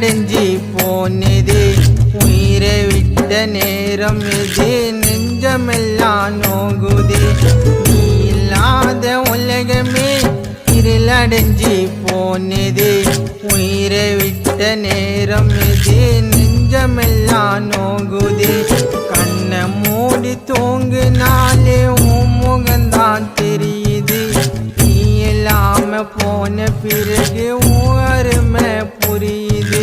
இருளடைஞ்சி போனது உயிரை விட்ட நேரம் இது நெஞ்சமெல்லாம் நோகுது நீ இல்லாத உலகமே இருளடைஞ்சி போனது உயிரை விட்ட நேரம் இது நெஞ்சமெல்லாம் நோகுது கண்ணை மூடி தூங்குனாலே உன் முகந்தான் தெரியுது நீ இல்லாம போன பிறகு உன் அருமை புரியுது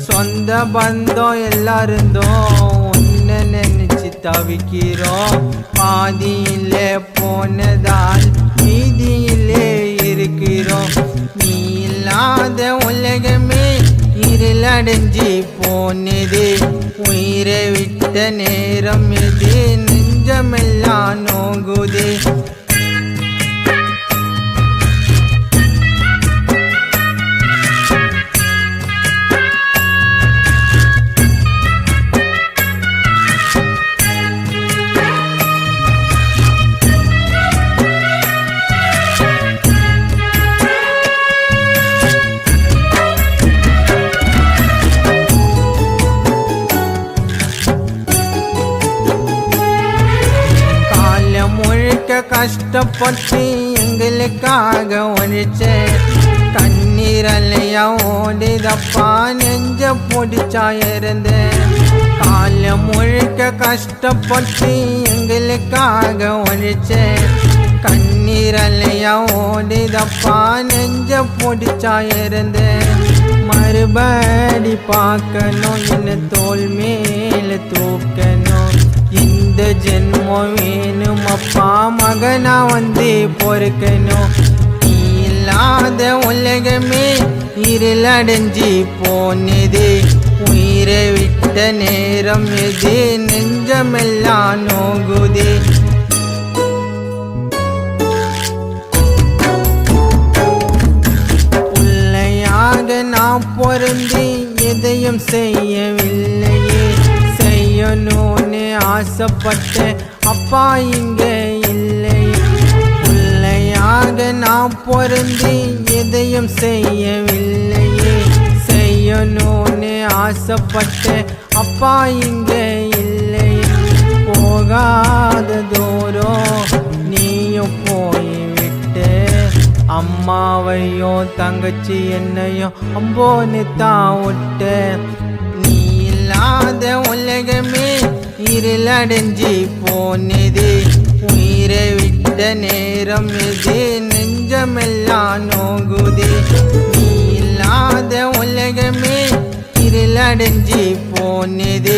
சொந்த பந்தம் எல்லாருந்தோம் உன்னை நினைச்சு தவிக்கிறோம் பாதியிலே போனதால் மீதியிலே இருக்கிறோம் நீ இல்லாத உலகமே இருளடைஞ்சி போனது உயிரை விட்ட நேரம் இது நெஞ்சமெல்லாம் நோகுது கஷ்டப்பட்டு எங்களுக்காக ஒழிச்ச கண்ணீரலையா ஓடிதப்பா நெஞ்ச பொடிச்சா இருந்த காலம் முழுக்க கஷ்டப்பட்டு எங்களுக்காக ஒழிச்ச கண்ணீரலையா ஓடிதப்பா நெஞ்ச பொடிச்சா இருந்த மறுபடி பார்க்கணும் என்ன தோல் மேல தூக்கணும் இந்த ஜென்மம் வேணும் அப்பா மகனா வந்து பொறுக்கணும் நீ இல்லாத உலகமே இருளடைஞ்சி போனது உயிரை விட்ட நேரம் இது நெஞ்சமெல்லாம் நோகுது பிள்ளையாக நான் பொருந்தி எதையும் செய்யவில்லையே செய்யணும்னு ஆசைப்பட்டேன் அப்பா இங்க இல்லை பிள்ளையாக நான் பொருந்தி எதையும் செய்யவில்லையே செய்யணும்னு ஆசைப்பட்டேன் அப்பா இங்க இல்லை போகாத தூரம் நீயும் போய்விட்டு அம்மாவையும் தங்கச்சி என்னையும் அம்போன்னு தான் விட்டு இல்லாத உலகமே இருளடைஞ்சி போனது உயிரை விட்ட நேரம் இது நெஞ்சமெல்லாம் நோகுது நீ இல்லாத உலகமே இருளடைஞ்சி போனது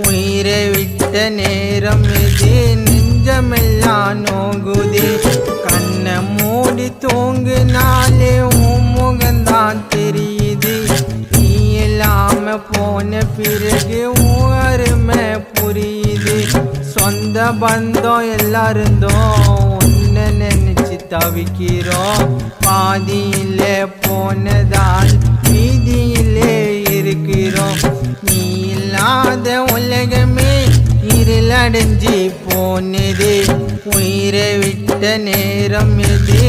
உயிரை விட்ட நேரம் இது நெஞ்சமெல்லாம் நோகுது கண்ணை மூடி தூங்குனாலே உன் முகந்தான் தெரியுது இல்லாம போன பிறகு உன் அருமை புரியுது சொந்த பந்தம் எல்லாருந்தோம் உன்னை நினைச்சு தவிக்கிறோம் பாதியிலே போனதால் மீதியிலே இருக்கிறோம் நீ இல்லாத உலகமே இருளடைஞ்சி போனது உயிரை விட்ட நேரம் இது